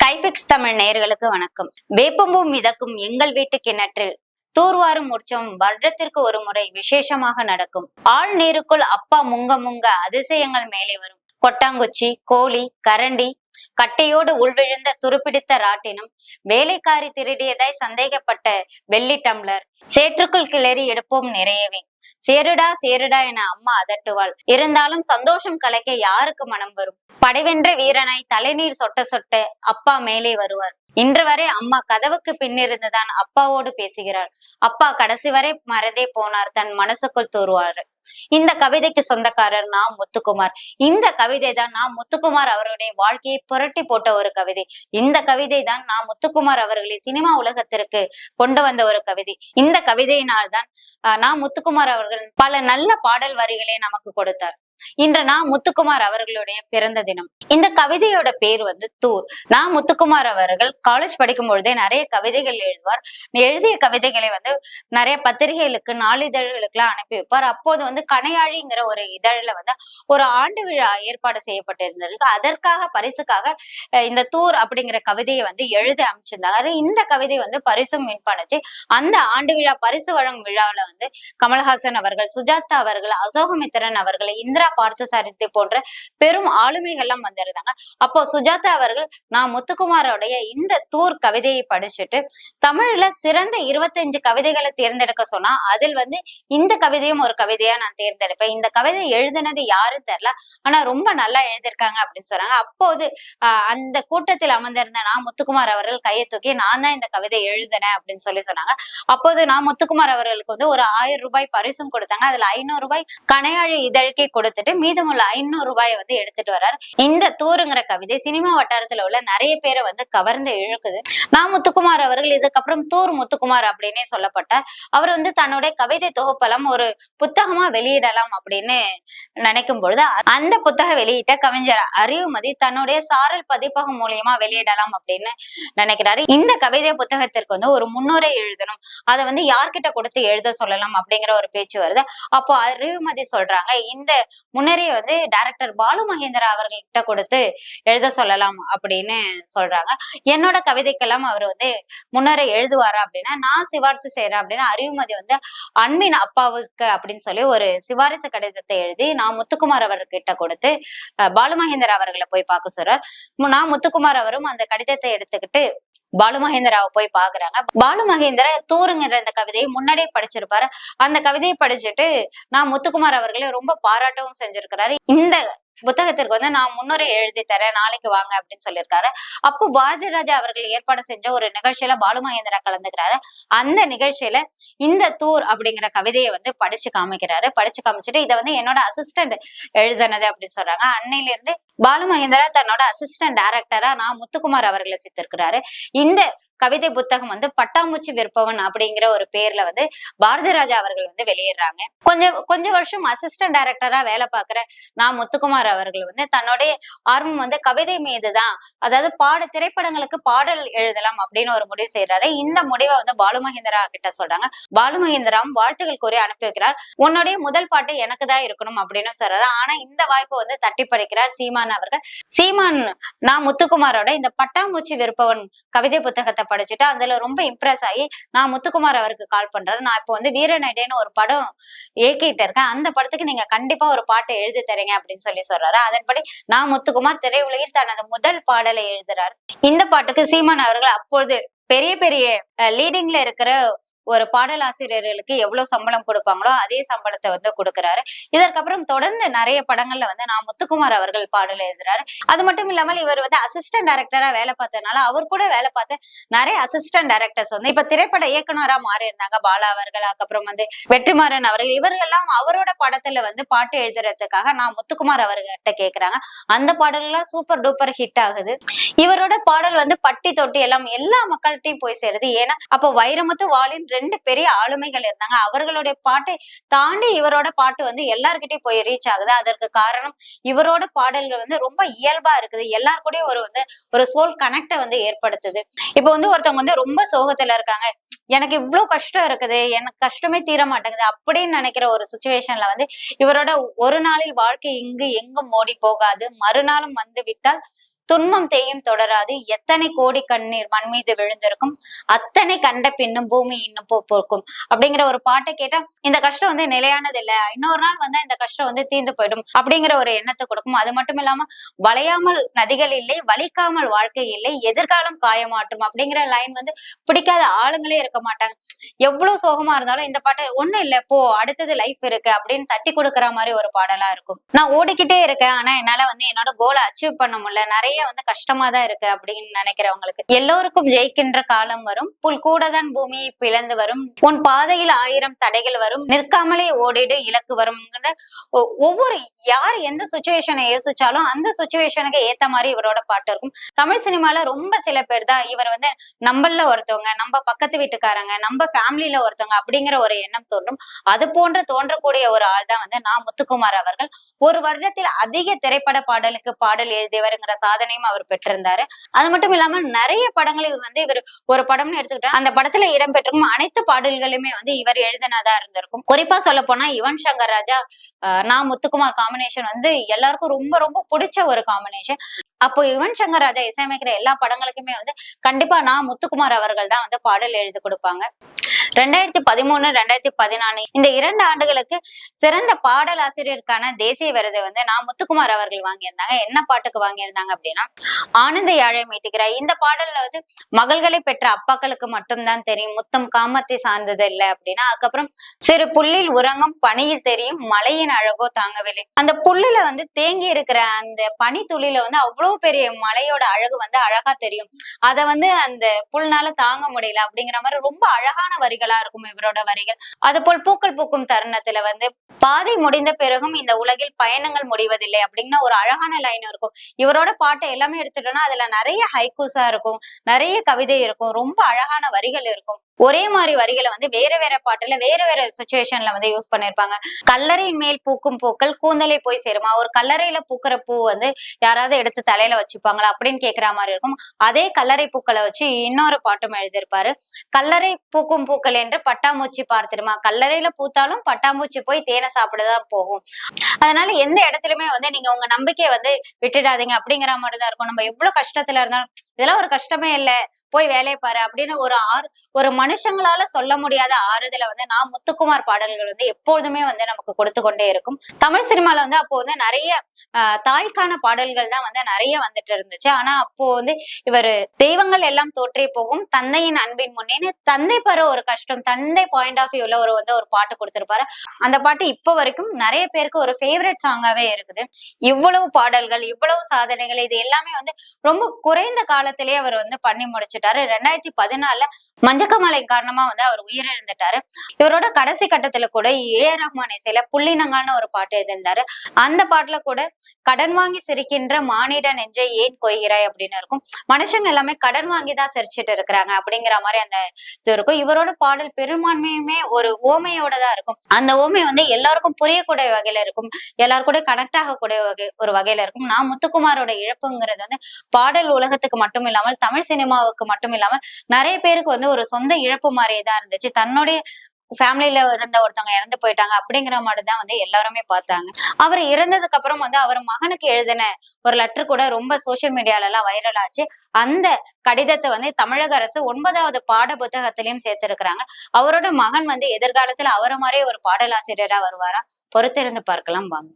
ஹைபிக்ஸ் தமிழ் நேயர்களுக்கு வணக்கம். வேப்பம்பூ மிதக்கும் எங்கள் வீட்டு கிணற்றில் தூர்வாரும் உற்சவம் வருடத்திற்கு ஒரு முறை விசேஷமாக நடக்கும். ஆழ் நீருக்குள் அப்பா முங்க முங்க அதிசயங்கள் மேலே வரும். கொட்டாங்குச்சி, கோழி, கரண்டி, கட்டையோடு உள்விழுந்த துருப்பிடித்த ராட்டினம், வேலைக்காரி திருடியதாய் சந்தேகப்பட்ட வெள்ளி டம்ளர், சேற்றுக்குள் கிளறி எடுப்போம் நிறையவே. சேருடா சேருடா என அம்மா அதட்டுவாள். இருந்தாலும் சந்தோஷம் கலைக்க யாருக்கு மனம் வரும்? படைவென்ற வீரனாய் தலைநீர் சொட்ட சொட்ட அப்பா மேலே வருவார். இன்று வரை அம்மா கதவுக்கு பின்னிருந்துதான் அப்பாவோடு பேசுகிறார். அப்பா கடைசி வரை மறந்தே போனார், தன் மனசுக்குள் தூருவார். இந்த கவிதைக்கு சொந்தக்காரர் நான் முத்துக்குமார். இந்த கவிதை தான் நான் முத்துக்குமார் அவருடைய வாழ்க்கையை புரட்டி போட்ட ஒரு கவிதை. இந்த கவிதை தான் நான் முத்துக்குமார் அவர்களை சினிமா உலகத்திற்கு கொண்டு வந்த ஒரு கவிதை. இந்த கவிதையினால் தான் நான் முத்துக்குமார் அவர்கள் பல நல்ல பாடல் வரிகளை நமக்கு கொடுத்தார். இன்று நான் முத்துக்குமார் அவர்களுடைய பிறந்த தினம். இந்த கவிதையோட பேர் தூர். நான் முத்துக்குமார் அவர்கள் காலேஜ் படிக்கும் பொழுதே நிறைய கவிதைகள் எழுதுவார். எழுதிய கவிதைகளை நிறைய பத்திரிகைகளுக்கு, நாளிதழ்களுக்கு எல்லாம் அனுப்பி வைப்பார். அப்போது கணையாழிங்கிற ஒரு இதழில ஒரு ஆண்டு விழா ஏற்பாடு செய்யப்பட்டிருந்தது. அதற்காக பரிசுக்காக இந்த தூர் அப்படிங்கிற கவிதையை எழுதி அமைச்சிருந்தாரு. இந்த கவிதை பரிசும் வின் பண்ணுச்சு. அந்த ஆண்டு விழா பரிசு வழங்கும் விழாவில கமல்ஹாசன் அவர்கள், சுஜாதா அவர்கள், அசோகமித்திரன் அவர்கள், இந்திரா பார்த்தசாரதி போன்ற பெரும் ஆளுமைகள்லாம் வந்திருந்தாங்க. அப்போ சுஜாதா அவர்கள் நான் முத்துக்குமாரோடைய இந்த தூர் கவிதையை படிச்சுட்டு தமிழ்ல சிறந்த 25 கவிதைகளை தேர்ந்தெடுக்க சொன்னா அதில் இந்த கவிதையும் ஒரு கவிதையா நான் தேர்ந்தெடுப்பேன். இந்த கவிதை எழுதினது யாரும் தெரியல, ஆனா ரொம்ப நல்லா எழுதியிருக்காங்க அப்படின்னு சொன்னாங்க. அப்போது அந்த கூட்டத்தில் அமர்ந்திருந்த நான் முத்துக்குமார் அவர்கள் கையை தூக்கி நான் தான் இந்த கவிதை எழுதினேன் அப்படின்னு சொன்னாங்க. அப்போது நான் முத்துக்குமார் அவர்களுக்கு ஒரு 1000 ரூபாய் பரிசும் கொடுத்தாங்க. அதுல 500 ரூபாய் கணையாழி இதழுக்கே கொடுத்துட்டு மீதமுள்ள 500 ரூபாயை எடுத்துட்டு வர்றாரு. இந்த தூருங்கிற கவிதை சினிமா வட்டாரத்துல உள்ள நிறைய பேரை கவர்ந்து இழுக்குது. நான் முத்துக்குமார் அவர்கள் இதுக்கப்புறம் தூர் முத்துக்குமார் அப்படின்னே சொல்லப்பட்டார். அவர் தன்னுடைய கவிதை தொகுப்பெல்லாம் ஒரு புத்தகமா வெளியிடலாம் அப்படின்னு நினைக்கும் பொழுது அந்த புத்தக வெளியிட்ட கவிஞர் அறிவுமதி தன்னுடைய சாரல் பதிப்பகம் மூலியமா வெளியிடலாம் அப்படின்னு நினைக்கிறாரு. இந்த கவிதை புத்தகத்திற்கு ஒரு முன்னுரை எழுதணும், அதை யார்கிட்ட கொடுத்து எழுத சொல்லலாம் அப்படிங்கிற ஒரு பேச்சு வருது. அப்போ அறிவுமதி சொல்றாங்க, இந்த முன்னரே டைரக்டர் பாலு மகேந்திரா அவர்கிட்ட கொடுத்து எழுத சொல்லலாம் அப்படின்னு சொல்றாங்க. என்னோட கவிதைக்கெல்லாம் அவர் முன்னரே எழுதுவாரா அப்படின்னா நான் சிபாரிசு செய்யறேன் அப்படின்னு அறிவுமதி அன்பின் அப்பாவுக்கு அப்படின்னு சொல்லி ஒரு சிபாரிசு கடிதத்தை எழுதி நான் முத்துக்குமார் அவர்கிட்ட கொடுத்து பாலு மகேந்திரா அவர்களை போய் பார்க்க சொல்றார். நான் முத்துக்குமார் அவரும் அந்த கடிதத்தை எடுத்துக்கிட்டு பாலு மகேந்திராவை போய் பாக்குறாங்க. பாலு மகேந்திரா தூருங்கிற இந்த கவிதையை முன்னாடியே படிச்சிருப்பாரு. அந்த கவிதையை படிச்சுட்டு நான் முத்துக்குமார் அவர்களை ரொம்ப பாராட்டவும் செஞ்சிருக்கிறாரு. இந்த புத்தகத்திற்கு நான் முன்னுரை எழுதி தரேன், நாளைக்கு வாங்க அப்படின்னு சொல்லியிருக்காரு. அப்போ பாரதிராஜா அவர்கள் ஏற்பாடு செஞ்ச ஒரு நிகழ்ச்சியில பாலு மகேந்திரா கலந்துக்கிறாரு. அந்த நிகழ்ச்சியில இந்த தூர் அப்படிங்கிற கவிதையை படிச்சு காமிக்கிறாரு. படிச்சு காமிச்சுட்டு இதை என்னோட அசிஸ்டன்ட் எழுதினது அப்படின்னு சொல்றாங்க. அன்னையில இருந்து பாலு மகேந்திரா தன்னோட அசிஸ்டன்ட் டைரக்டரா நான் முத்துக்குமார் அவர்களை சித்திருக்கிறாரு. இந்த கவிதை புத்தகம் பட்டாம்பூச்சி விற்பவன் அப்படிங்கிற ஒரு பேர்ல பாரதிராஜா அவர்கள் வெளியிடுறாங்க. கொஞ்ச வருஷம் அசிஸ்டன்ட் டைரக்டரா வேலை பார்க்கிற நான் முத்துக்குமார் அவர்கள் தன்னுடைய ஆர்வம் கவிதை மீதுதான், அதாவது திரைப்படங்களுக்கு பாடல் எழுதலாம் அப்படின்னு ஒரு முடிவு செய்யறாரு. இந்த முடிவை பாலு மகேந்திரா கிட்ட சொல்றாங்க. பாலு மகேந்திராவும் வாழ்த்துக்கள் கூறி அனுப்பி வைக்கிறார். உன்னுடைய முதல் பாட்டு எனக்கு தான் இருக்கணும் அப்படின்னு சொல்றாரு. ஆனா இந்த வாய்ப்பு தட்டி பறிக்கிறார் சீமான் அவர்கள். சீமான் நான் முத்துக்குமாரோட இந்த பட்டாம்பூச்சி விற்பவன் கவிதை புத்தகத்தை படிச்சுட்டு அதுல ரொம்ப இம்ப்ரெஸ் ஆகி நான் முத்துக்குமார் அவருக்கு கால் பண்றாரு. நான் இப்போ வீரநடைன்னு ஒரு படம் இயக்கிட்டு இருக்கேன், அந்த படத்துக்கு நீங்க கண்டிப்பா ஒரு பாட்டை எழுதி தரீங்க அப்படின்னு சொல்றாரு. அதன்படி நான் முத்துக்குமார் திரையுலகில் தனது முதல் பாடலை எழுதுறாரு. இந்த பாட்டுக்கு சீமான் அவர்கள் அப்பொழுது பெரிய பெரிய லீடிங்ல இருக்கிற ஒரு பாடலாசிரியர்களுக்கு எவ்வளவு சம்பளம் கொடுப்பாங்களோ அதே சம்பளத்தை கொடுக்கிறாரு. இதற்கப்புறம் தொடர்ந்து நிறைய படங்கள்ல நான் முத்துக்குமார் அவர்கள் பாடல் எழுதுறாரு. அது மட்டும் இல்லாமல் இவர் அசிஸ்டன்ட் டைரக்டரா வேலை பார்த்ததுனால அவர் கூட வேலை பார்த்த நிறைய அசிஸ்டன்ட் டைரக்டர்ஸ் இப்ப திரைப்பட இயக்குனரா மாறி இருந்தாங்க. பாலா அவர்கள், அதுக்கப்புறம் வெற்றிமாறன் அவர்கள், இவர்கள் எல்லாம் அவரோட படத்துல பாட்டு எழுதுறதுக்காக நான் முத்துக்குமார் அவர்கிட்ட கேக்குறாங்க. அந்த பாடல் எல்லாம் சூப்பர் டூப்பர் ஹிட் ஆகுது. இவரோட பாடல் பட்டி தொட்டி எல்லாம் எல்லா மக்கள்கிட்டையும் போய் சேருது. ஏன்னா அப்போ வைரமுத்து, வாலின் 2 பெரிய ஆளுமைகள் இருந்தாங்க. அவர்களுடைய பாட்டை தாண்டி இவரோட பாட்டு எல்லார்கிட்டயும் போய் ரீச் ஆகுது. அதற்கு காரணம் இவரோட பாடல்கள் ரொம்ப இயல்பா இருக்குது. எல்லாருக்கூடயும் ஒரு சோல் கனெக்ட ஏற்படுத்துது. இப்ப ஒருத்தவங்க ரொம்ப சோகத்துல இருக்காங்க, எனக்கு இவ்வளவு கஷ்டம் இருக்குது, எனக்கு கஷ்டமே தீர மாட்டேங்குது அப்படின்னு நினைக்கிற ஒரு சுச்சுவேஷன்ல இவரோட ஒரு நாளில் வாழ்க்கை இங்கு எங்கும் ஓடி போகாது, மறுநாளும் விட்டால் துன்பம் தேயும் தொடராது, எத்தனை கோடி கண்ணீர் மண் மீது விழுந்திருக்கும், அத்தனை கண்ட பின்னும் பூமி இன்னும் பூ பூக்கும் அப்படிங்கிற ஒரு பாட்டை கேட்டா இந்த கஷ்டம் வந்து நிலையானது இல்ல, இன்னொரு நாள் வந்தா இந்த கஷ்டம் வந்து தீர்ந்து போயிடும் அப்படிங்கிற ஒரு எண்ணத்தை கொடுக்கும். அது மட்டும் இல்லாம வளையாமல் நதிகள் இல்லை, வலிக்காமல் வாழ்க்கை இல்லை, எதிர்காலம் காயமாற்றும் அப்படிங்கிற லைன் வந்து பிடிக்காத ஆளுங்களே இருக்க மாட்டாங்க. எவ்வளவு சோகமா இருந்தாலும் இந்த பாட்டு ஒண்ணும் இல்ல, போ அடுத்தது லைஃப் இருக்கு அப்படின்னு தட்டி கொடுக்குற மாதிரி ஒரு பாடலா இருக்கும். நான் ஓடிக்கிட்டே இருக்கேன், ஆனா என்னால வந்து என்னோட கோலை அச்சீவ் பண்ண முடியல, நிறைய வந்து கஷ்டமா தான் இருக்கு அப்படின்னு நினைக்கிறவங்களுக்கு எல்லோருக்கும் ஜெயிக்கின்ற காலம் வரும், புல் கூடதான் பூமியை பிளந்து வரும், உன் பாதையில் 1000 தடைகள் வரும், நிற்காமலே ஓடிடு இலக்கு வரும். ஒவ்வொரு யார் எந்த சுச்சுவேஷனை யோசிச்சாலும் அந்த சுச்சுவேஷனுக்கு ஏத்த மாதிரி இவரோட பாட்டு இருக்கும். தமிழ் சினிமால ரொம்ப சில பேர் தான் இவர் வந்து நம்மள ஒருத்தவங்க, நம்ம பக்கத்து வீட்டுக்காரங்க, நம்ம ஃபேமிலியில ஒருத்தவங்க அப்படிங்கிற ஒரு எண்ணம் தோன்றும். அது போன்று தோன்றக்கூடிய ஒரு ஆள் தான் வந்து முத்துக்குமார் அவர்கள். ஒரு வருடத்தில் அதிக திரைப்பட பாடலுக்கு பாடல் எழுதியவருங்கிற சாதனையும் அவர் பெற்றிருந்தாரு. அது மட்டும் இல்லாம நிறைய படங்களுக்கு வந்து இவர் ஒரு படம்னு எடுத்துக்கிட்டா அந்த படத்துல இடம்பெற்றிருக்கும் அனைத்து பாடல்களுமே வந்து இவர் எழுதினதா இருந்திருக்கும். குறிப்பா சொல்ல போனா யுவன் சங்கர் ராஜா முத்துக்குமார் காம்பினேஷன் வந்து எல்லாருக்கும் ரொம்ப ரொம்ப பிடிச்ச ஒரு காம்பினேஷன். அப்போ யுவன் சங்கர் ராஜா இசையமைக்கிற எல்லா படங்களுக்குமே வந்து கண்டிப்பா முத்துக்குமார் அவர்கள் தான் வந்து பாடல் எழுதி கொடுப்பாங்க. 2013, 2014 இந்த 2 ஆண்டுகளுக்கு சிறந்த பாடல் ஆசிரியருக்கான தேசிய விருதை வந்து முத்துக்குமார் அவர்கள் வாங்கியிருந்தாங்க. என்ன பாட்டுக்கு வாங்கியிருந்தாங்க அப்படின்னா, ஆனந்த யாழை மீட்டுகிறாய். இந்த பாடல்ல வந்து மகள்களை பெற்ற அப்பாக்களுக்கு மட்டும்தான் தெரியும், முத்தம் காமத்தை சார்ந்தது இல்லை அப்படின்னா, அதுக்கப்புறம் சிறு புல்லில் உறங்கும் பனியில் தெரியும் மலையின் அழகோ தாங்கவில்லை. அந்த புல்லுல வந்து தேங்கி இருக்கிற அந்த பனி துளியில வந்து அவ்வளவு பெரிய மலையோட அழகு வந்து அழகா தெரியும், அதை வந்து அந்த புல்னால தாங்க முடியல அப்படிங்கிற மாதிரி ரொம்ப அழகான வரிகளா இருக்கும் இவரோட வரிகள். அது போல் பூக்கள் பூக்கும் தருணத்துல வந்து பாதை முடிந்த பிறகும் இந்த உலகில் பயணங்கள் முடிவதில்லை அப்படிங்கிற ஒரு அழகான லைன் இருக்கும். இவரோட பாட்டை எல்லாமே எடுத்துட்டோம்னா அதுல நிறைய ஹைக்கூஸா இருக்கும், நிறைய கவிதை இருக்கும், ரொம்ப அழகான வரிகள் இருக்கும். ஒரே மாதிரி வரிகளை வந்து வேற வேற பாட்டுல வேற வேற சுச்சுவேஷன்ல வந்து யூஸ் பண்ணிருப்பாங்க. கல்லறையின் மேல் பூக்கும் பூக்கள் கூந்தலை போய் சேருமா, ஒரு கல்லறையில பூக்கிற பூ வந்து யாராவது எடுத்து தலையில வச்சுப்பாங்களா அப்படின்னு கேக்குற மாதிரி இருக்கும். அதே கல்லறை பூக்களை வச்சு இன்னொரு பாட்டும் எழுதியிருப்பாரு. கல்லறை பூக்கும் பூக்கள் என்று பட்டாம்பூச்சி பார்த்திருமா, கல்லறையில பூத்தாலும் பட்டாம்பூச்சி போய் தேனை சாப்பிடதான் போகும். அதனால எந்த இடத்துலயுமே வந்து நீங்க உங்க நம்பிக்கையை வந்து விட்டுடாதீங்க அப்படிங்கிற மாதிரிதான் இருக்கும். நம்ம எவ்வளவு கஷ்டத்துல இருந்தாலும் இதெல்லாம் ஒரு கஷ்டமே இல்லை, போய் வேலையை பாரு அப்படின்னு ஒரு மனுஷங்களால சொல்ல முடியாத ஆறுதலை வந்து முத்துக்குமார் பாடல்கள் வந்து எப்பொழுதுமே வந்து நமக்கு கொடுத்து கொண்டே இருக்கும். தமிழ் சினிமால வந்து அப்போ வந்து நிறைய தாய்க்கான பாடல்கள் தான் வந்து நிறைய வந்துட்டு இருந்துச்சு. ஆனா அப்போ வந்து இவர் தெய்வங்கள் எல்லாம் தோற்றே போகும், தந்தையின் அன்பின் முன்னேன்னு தந்தை பெற ஒரு கஷ்டம், தந்தை பாயிண்ட் ஆஃப் வியூல ஒரு பாட்டு கொடுத்திருப்பாரு. அந்த பாட்டு இப்போ வரைக்கும் நிறைய பேருக்கு ஒரு ஃபேவரட் சாங்காவே இருக்குது. இவ்வளவு பாடல்கள், இவ்வளவு சாதனைகள், இது எல்லாமே வந்து ரொம்ப குறைந்த காலத்திலேயே அவர் வந்து பண்ணி முடிச்சுட்டாரு. 2014 மஞ்சக்கமலை காரணமா வந்து அவர் உயிரிழந்துட்டாரு. இவரோட கடைசி கட்டத்துல கூட ஏ.ஆர். ரஹ்மான் இசையில புள்ளினங்கான ஒரு பாட்டு எழுதியிருந்தாரு. அந்த பாட்டுல கூட கடன் வாங்கி சிரிக்கின்ற மானிட நெஞ்சை ஏன் கொய்கிறாய் அப்படின்னு இருக்கும். மனுஷங்க எல்லாமே கடன் வாங்கிதான் சிரிச்சிட்டு இருக்கிறாங்க அப்படிங்கிற மாதிரி அந்த இது இருக்கும். இவரோட பாடல் பெரும்பான்மையுமே ஒரு ஓமையோட தான் இருக்கும். அந்த ஓமை வந்து எல்லாருக்கும் புரியக்கூடிய வகையில இருக்கும், எல்லாரும் கூட கனெக்ட் ஆகக்கூடிய ஒரு வகையில இருக்கும். முத்துக்குமாரோட இழப்புங்கிறது வந்து பாடல் உலகத்துக்கு மட்டும் இல்லாமல் தமிழ் சினிமாவுக்கு மட்டும் இல்லாமல் நிறைய பேருக்கு வந்து ஒரு சொந்த இழப்பு மாதிரியே தான் இருந்துச்சு. தன்னுடைய ஃபேமிலியில இருந்த ஒருத்தவங்க இறந்து போயிட்டாங்க அப்படிங்கிற மாதிரிதான் வந்து எல்லாருமே பார்த்தாங்க. அவர் இறந்ததுக்கு அப்புறம் வந்து அவர் மகனுக்கு எழுதின ஒரு லெட்டர் கூட ரொம்ப சோசியல் மீடியால எல்லாம் வைரல் ஆச்சு. அந்த கடிதத்தை வந்து தமிழக அரசு 9வது பாட புத்தகத்திலையும் சேர்த்திருக்கிறாங்க. அவரோட மகன் வந்து எதிர்காலத்துல அவரை மாதிரியே ஒரு பாடலாசிரியரா வருவாரா, பொறுத்திருந்து பார்க்கலாம் வாங்க.